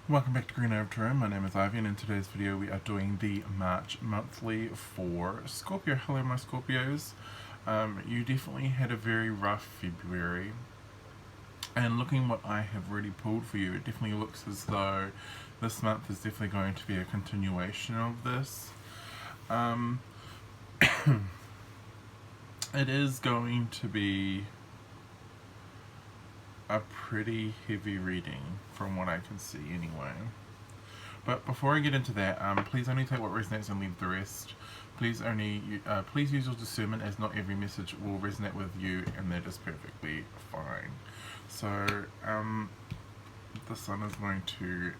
Welcome back to Green Over Tarot. My name is Ivy, and in today's video we are doing the March monthly for Scorpio. Hello my Scorpios. You definitely had a very rough February, and looking what I have already pulled for you, it definitely looks as though this month is definitely going to be a continuation of this. It is going to be a pretty heavy reading from what I can see anyway. But before I get into that, please only take what resonates and leave the rest. Please use your discernment, as not every message will resonate with you, and that is perfectly fine. So the sun is going to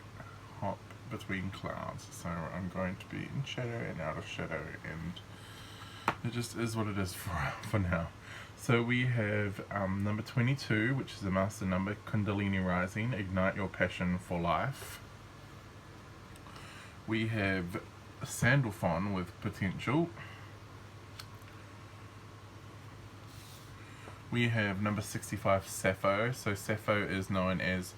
hop between clouds, so I'm going to be in shadow and out of shadow, and it just is what it is for now. So we have number 22, which is a master number, Kundalini Rising, Ignite Your Passion for Life. We have Sandalphon with Potential. We have number 65, Sappho. So Sappho is known as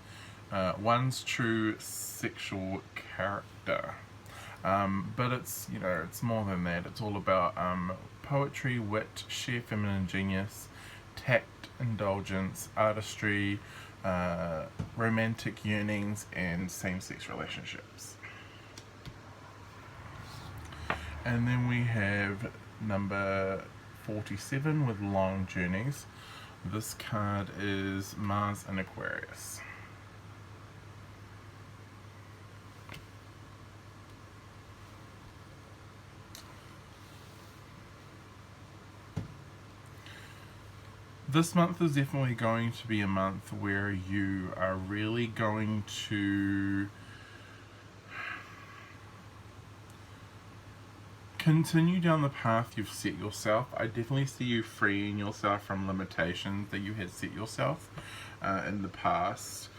one's true sexual character. But it's, it's more than that. It's all about poetry, wit, sheer feminine genius, tact, indulgence, artistry, romantic yearnings, and same-sex relationships. And then we have number 47 with long journeys. This card is Mars in Aquarius. This month is definitely going to be a month where you are really going to continue down the path you've set yourself. I definitely see you freeing yourself from limitations that you had set yourself in the past.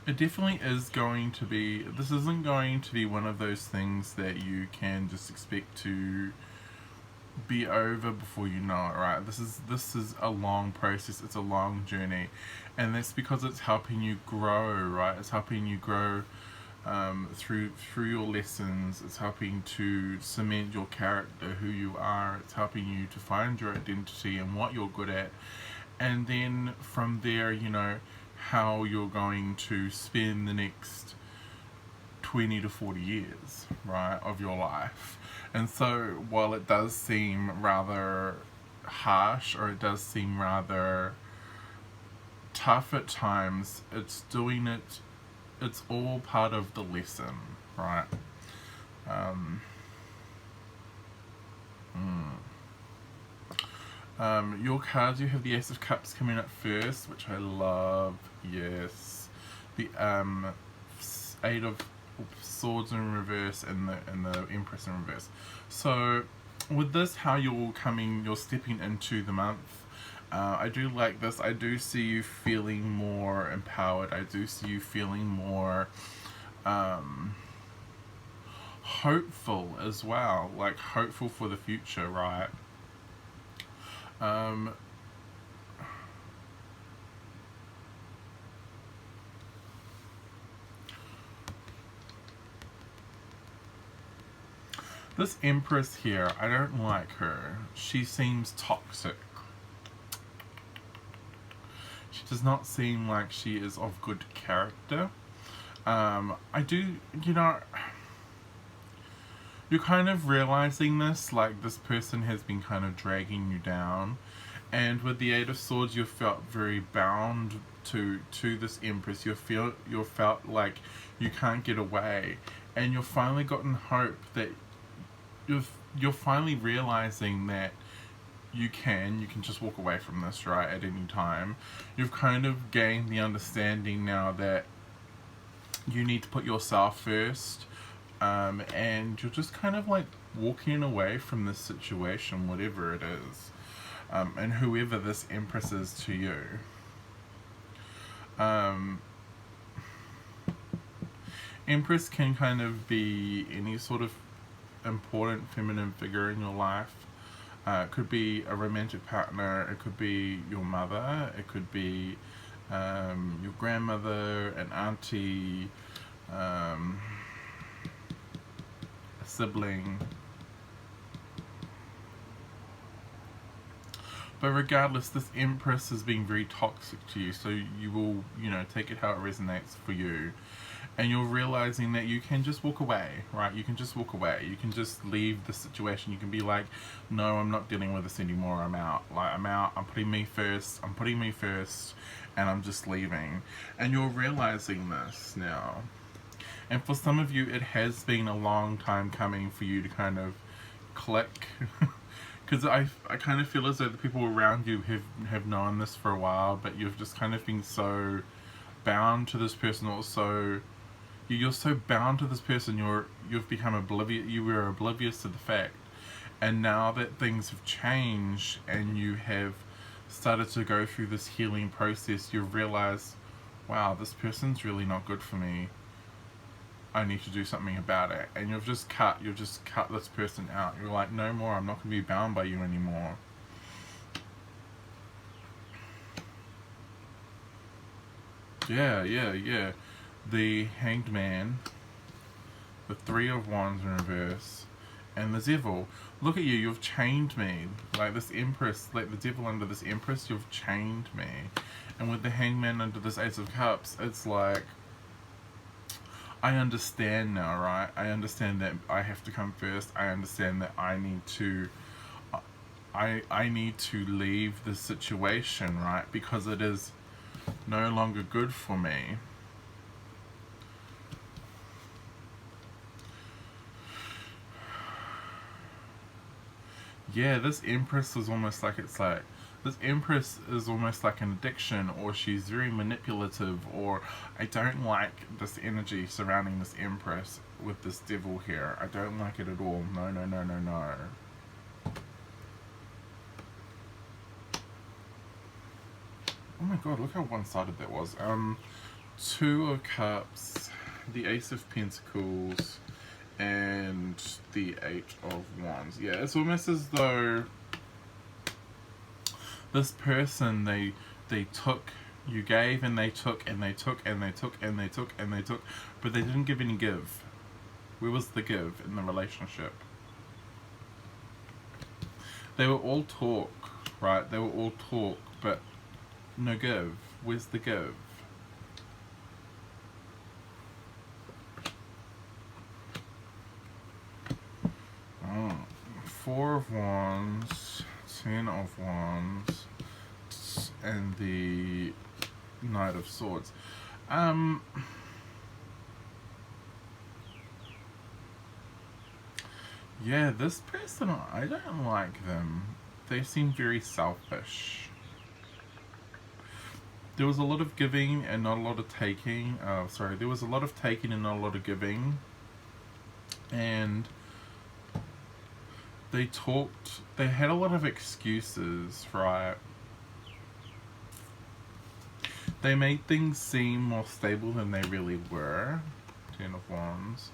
It definitely is going to be, this isn't going to be one of those things that you can just expect to be over before you know it, right? This is a long process, it's a long journey, and that's because it's helping you grow, right? It's helping you grow through your lessons. It's helping to cement your character, who you are. It's helping you to find your identity and what you're good at, and then from there, how you're going to spend the next 20 to 40 years, right, of your life. And so while it does seem rather harsh, or it does seem rather tough at times, it's all part of the lesson, right? Your cards, you have the Ace of Cups coming up first, which I love, yes. The Eight of Swords in reverse, and the Empress in reverse. So with this, how you're stepping into the month, I do like this. I do see you feeling more empowered. I do see you feeling more hopeful as well, like hopeful for the future, right? This Empress here, I don't like her. She seems toxic. She does not seem like she is of good character. You're kind of realizing this, like this person has been kind of dragging you down. And with the Eight of Swords, you felt very bound to this Empress. You felt like you can't get away. And you've finally gotten hope that you're finally realizing that you can just walk away from this, right, at any time. You've kind of gained the understanding now that you need to put yourself first, and you're just kind of like walking away from this situation, whatever it is, and whoever this Empress is to you. Empress can kind of be any sort of important feminine figure in your life. It could be a romantic partner, it could be your mother, it could be your grandmother, an auntie, a sibling. But regardless, this Empress is being very toxic to you, so you will, you know, take it how it resonates for you. And you're realizing that you can just walk away, right? You can just walk away. You can just leave the situation. You can be like, no, I'm not dealing with this anymore. I'm out. Like, I'm out. I'm putting me first. I'm putting me first. And I'm just leaving. And you're realizing this now. And for some of you, it has been a long time coming for you to kind of click. Because I kind of feel as though the people around you have known this for a while, but you've just kind of been so bound to this person, also you're so bound to this person, you've become oblivious. You were oblivious to the fact, and now that things have changed and you have started to go through this healing process, you've realized, wow, this person's really not good for me. I need to do something about it. And you've just cut this person out. You're like, no more, I'm not going to be bound by you anymore. Yeah. The Hanged Man, the Three of Wands in reverse, and the Devil. Look at you, you've chained me. Like this Empress, like the Devil under this Empress, you've chained me. And with the Hangman under this Ace of Cups, it's like, I understand now, right? I understand that I have to come first. I understand that I need to leave this situation, right? Because it is no longer good for me. Yeah, this Empress is almost like, this Empress is almost like an addiction, or she's very manipulative, or I don't like this energy surrounding this Empress with this Devil here. I don't like it at all. No. Oh my god, look how one-sided that was. Two of Cups, the Ace of Pentacles, and the Eight of Wands. Yeah, it's almost as though this person, they took, you gave, and they took, and they took, and they took, and they took, and they took, but they didn't give any give. Where was the give in the relationship? They were all talk, right? They were all talk, but no give. Where's the give? Oh, Four of Wands, Ten of Wands, and the Knight of Swords. Yeah, this person, I don't like them. They seem very selfish. There was a lot of giving and not a lot of taking. There was a lot of taking and not a lot of giving. And they had a lot of excuses, right? They made things seem more stable than they really were. Ten of Wands.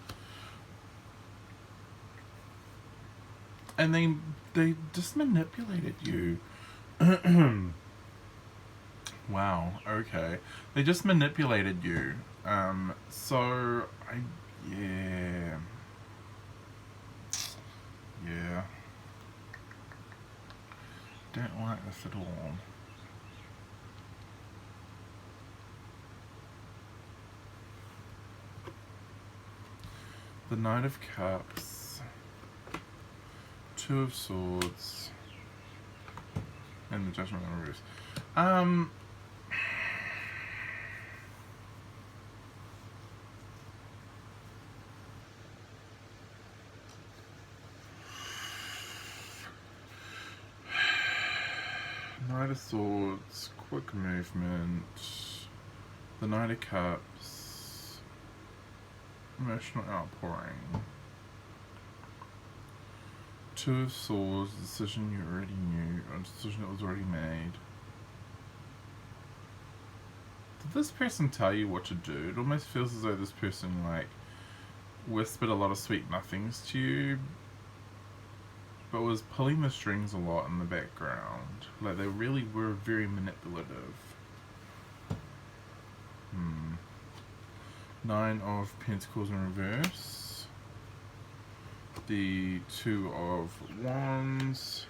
And they just manipulated you. Wow, okay. They just manipulated you. Yeah. Don't like this at all. The Knight of Cups, Two of Swords, and the Judgment in reverse. Knight of Swords, quick movement, the Knight of Cups, emotional outpouring, Two of Swords, decision you already knew, a decision that was already made. Did this person tell you what to do? It almost feels as though this person, like, whispered a lot of sweet nothings to you, but was pulling the strings a lot in the background. Like, they really were very manipulative. Nine of Pentacles in reverse, the Two of Wands,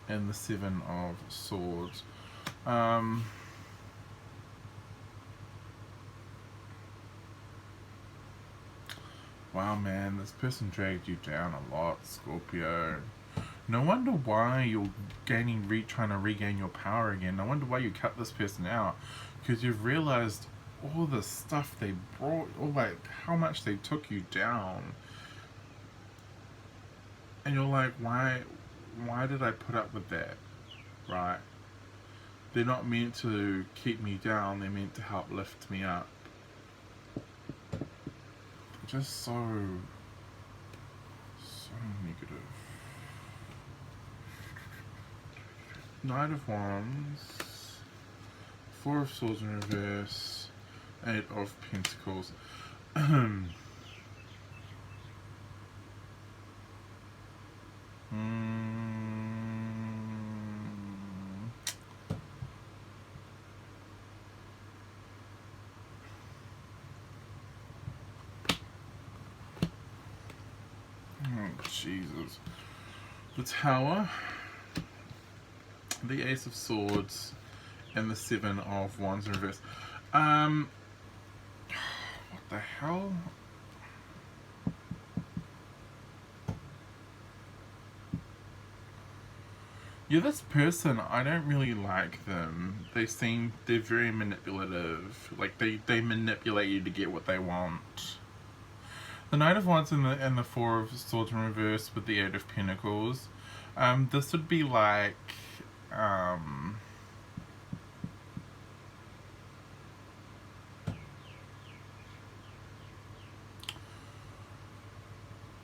and the Seven of Swords. Wow, man, this person dragged you down a lot, Scorpio. No wonder why you're trying to regain your power again. No wonder why you cut this person out, because you've realized all the stuff they brought, or like how much they took you down, and you're like, why did I put up with that, right? They're not meant to keep me down, they're meant to help lift me up. Just so negative. Knight of Wands, Four of Swords in reverse, Eight of Pentacles. Oh, Jesus. The Tower, the Ace of Swords, and the Seven of Wands in reverse. What the hell? Yeah, this person, I don't really like them. They're very manipulative. Like, they manipulate you to get what they want. The Knight of Wands and the Four of Swords in reverse with the Eight of Pentacles. This would be like,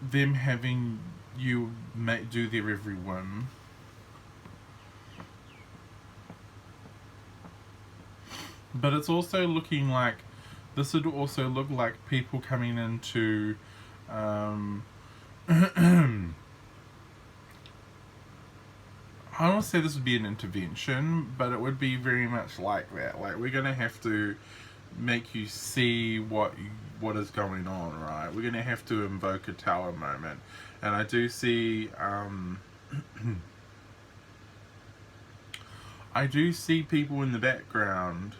them having you do their every whim. But it's also looking like, this would also look like people coming into, I don't want to say this would be an intervention, but it would be very much like that. Like, we're going to have to make you see what is going on, right? We're going to have to invoke a Tower moment. And I do see, I do see people in the background.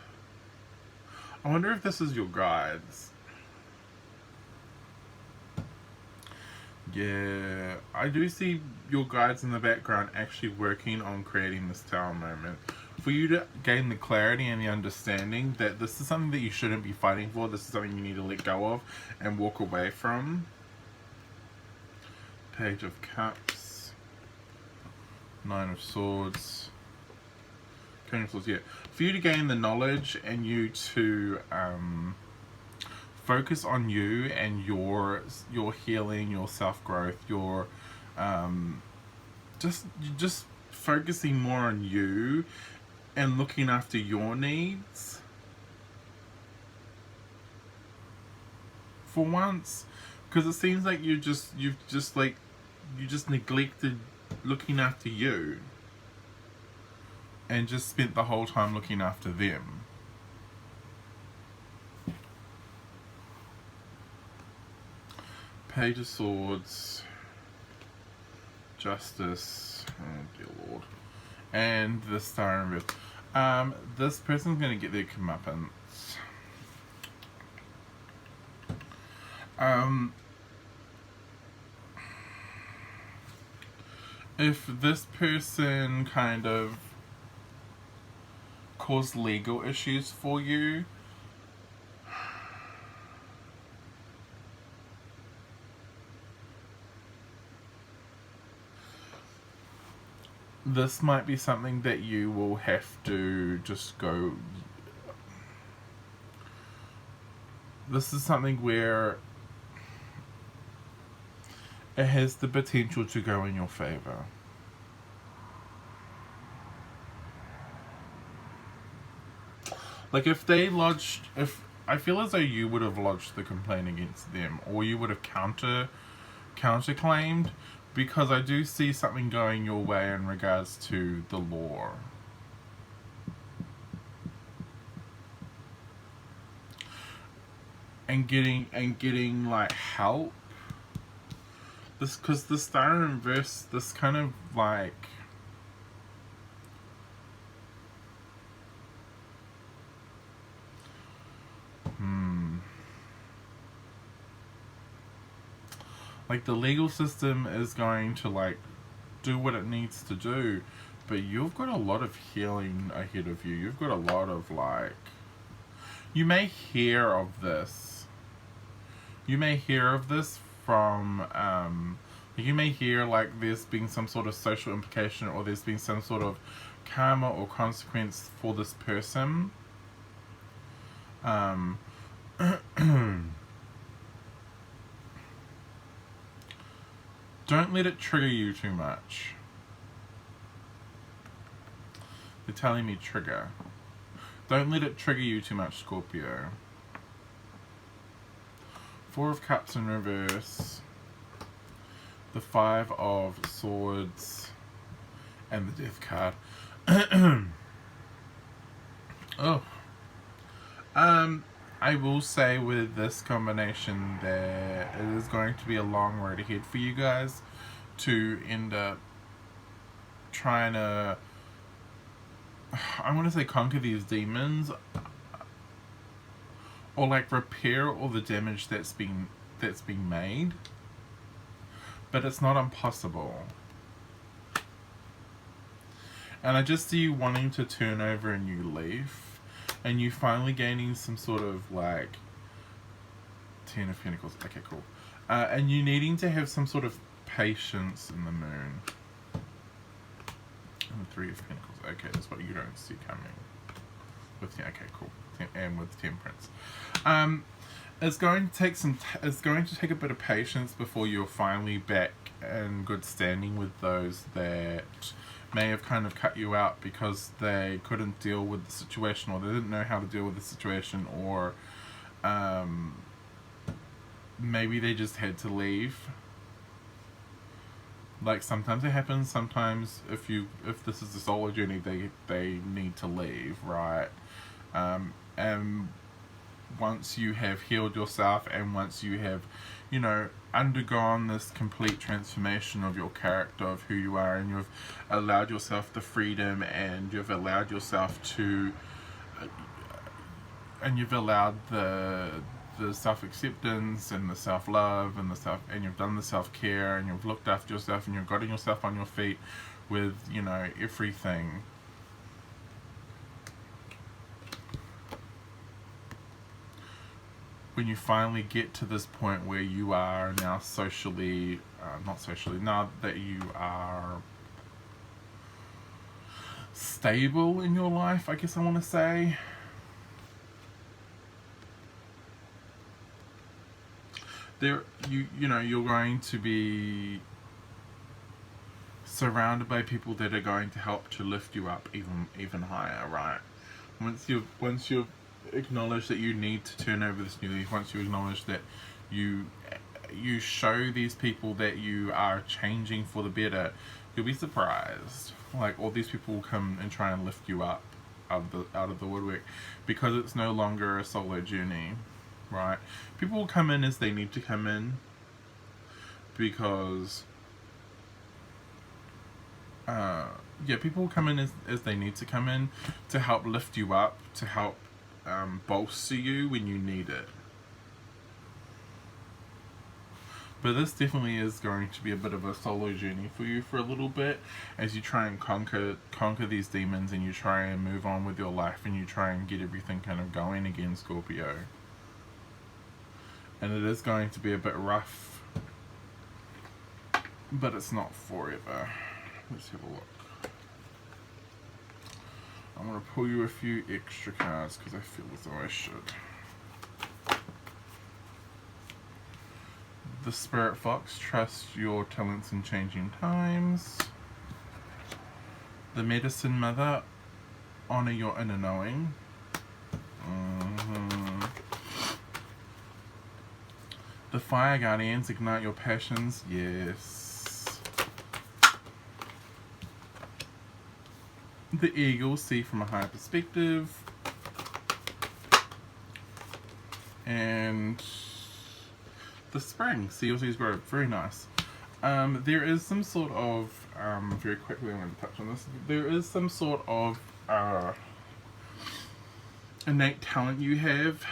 I wonder if this is your guides. Yeah, I do see your guides in the background actually working on creating this Tower moment. For you to gain the clarity and the understanding that this is something that you shouldn't be fighting for, this is something you need to let go of and walk away from. Page of Cups, Nine of Swords, King of Swords, yeah. For you to gain the knowledge and you to focus on you and your healing, your self-growth, your just focusing more on you and looking after your needs for once, because it seems like you just neglected looking after you and just spent the whole time looking after them. Page of Swords, Justice, oh dear Lord, and the Star in reverse. This person's going to get their comeuppance. If this person kind of caused legal issues for you, this might be something that you will have to just go. This is something where it has the potential to go in your favor. Like, if I feel as though you would have lodged the complaint against them, or you would have counterclaimed, because I do see something going your way in regards to the law. and getting like help. This, because the Star in reverse, this kind of like like the legal system is going to like do what it needs to do, but you've got a lot of healing ahead of you. You've got a lot of like, you may hear of this. You may hear of this from you may hear like there's been some sort of social implication, or there's been some sort of karma or consequence for this person. Don't let it trigger you too much. They're telling me trigger. Don't let it trigger you too much, Scorpio. Four of Cups in reverse. The Five of Swords. And the Death card. Oh. I will say with this combination that it is going to be a long road ahead for you guys to end up trying to, I want to say, conquer these demons, or like repair all the damage that's been made. But it's not impossible. And I just see you wanting to turn over a new leaf. And you finally gaining some sort of like 10 of Pentacles. Okay, cool. And you needing to have some sort of patience in the Moon. And the Three of Pentacles. Okay, that's what you don't see coming. With okay, cool. And with Temperance. It's going to take it's going to take a bit of patience before you're finally back in good standing with those that may have kind of cut you out because they couldn't deal with the situation, or they didn't know how to deal with the situation, or maybe they just had to leave. Like sometimes it happens. Sometimes if this is a solo journey, they need to leave, right? And once you have healed yourself, and once you have, you know, undergone this complete transformation of your character, of who you are, and you've allowed yourself the freedom, and you've allowed yourself to and you've allowed the self-acceptance and the self-love and and you've done the self-care, and you've looked after yourself, and you've gotten yourself on your feet with, you know, everything. When you finally get to this point where you are now socially, now that you are stable in your life, I guess I want to say, you know, you're going to be surrounded by people that are going to help to lift you up even higher, right? Once you've acknowledge that you need to turn over this new leaf, once you acknowledge that you show these people that you are changing for the better, you'll be surprised. Like, all these people will come and try and lift you up out of the woodwork, because it's no longer a solo journey, right? People will come in as they need to come in, because people will come in as they need to come in, to help lift you up, to help bolster you when you need it. But this definitely is going to be a bit of a solo journey for you for a little bit, as you try and conquer these demons, and you try and move on with your life, and you try and get everything kind of going again, Scorpio. And it is going to be a bit rough, but it's not forever. Let's have a look. I'm going to pull you a few extra cards because I feel as though I should. The Spirit Fox, trust your talents in changing times. The Medicine Mother, honor your inner knowing. The Fire Guardians, ignite your passions. Yes. The Eagle, see from a higher perspective. and the spring. CLC's grow very nice. There is some sort of very quickly I'm going to touch on this. There is some sort of innate talent you have.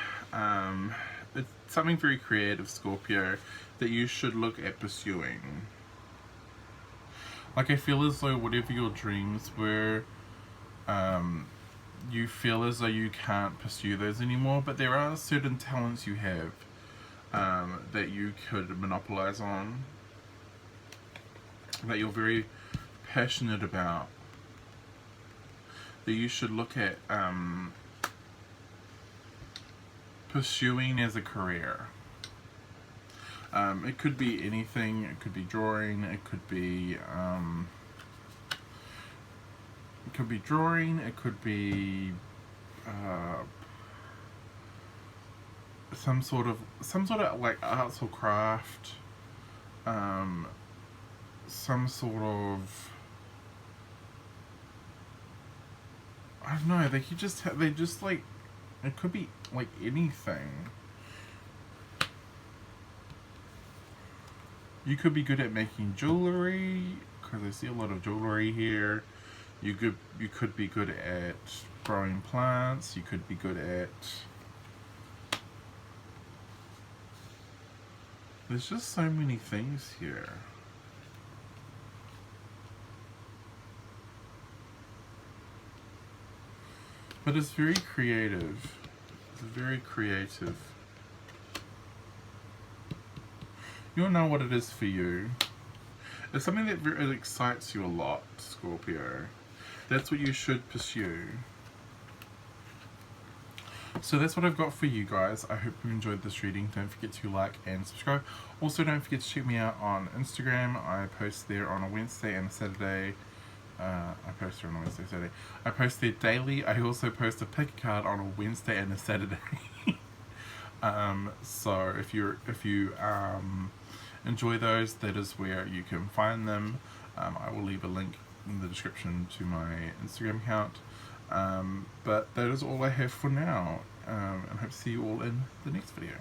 It's something very creative, Scorpio, that you should look at pursuing. Like, I feel as though whatever your dreams were, you feel as though you can't pursue those anymore, but there are certain talents you have that you could monopolize on, that you're very passionate about, that you should look at pursuing as a career. It could be anything. It could be drawing. It could be drawing. It could be some sort of like arts or craft. Some sort of, I don't know. They just like, it could be like anything. You could be good at making jewelry, because I see a lot of jewelry here. You could be good at growing plants. You could be good at... There's just so many things here. But it's very creative. It's very creative. You'll know what it is for you. It's something that it excites you a lot, Scorpio. That's what you should pursue. So that's what I've got for you guys. I hope you enjoyed this reading. Don't forget to like and subscribe. Also, don't forget to check me out on Instagram. I post there on a Wednesday and a Saturday. I post there on a Wednesday, Saturday. I post there daily. I also post a pick a card on a Wednesday and a Saturday. So if you enjoy those, that is where you can find them. I will leave a link in the description to my Instagram account. But that is all I have for now, and hope to see you all in the next video.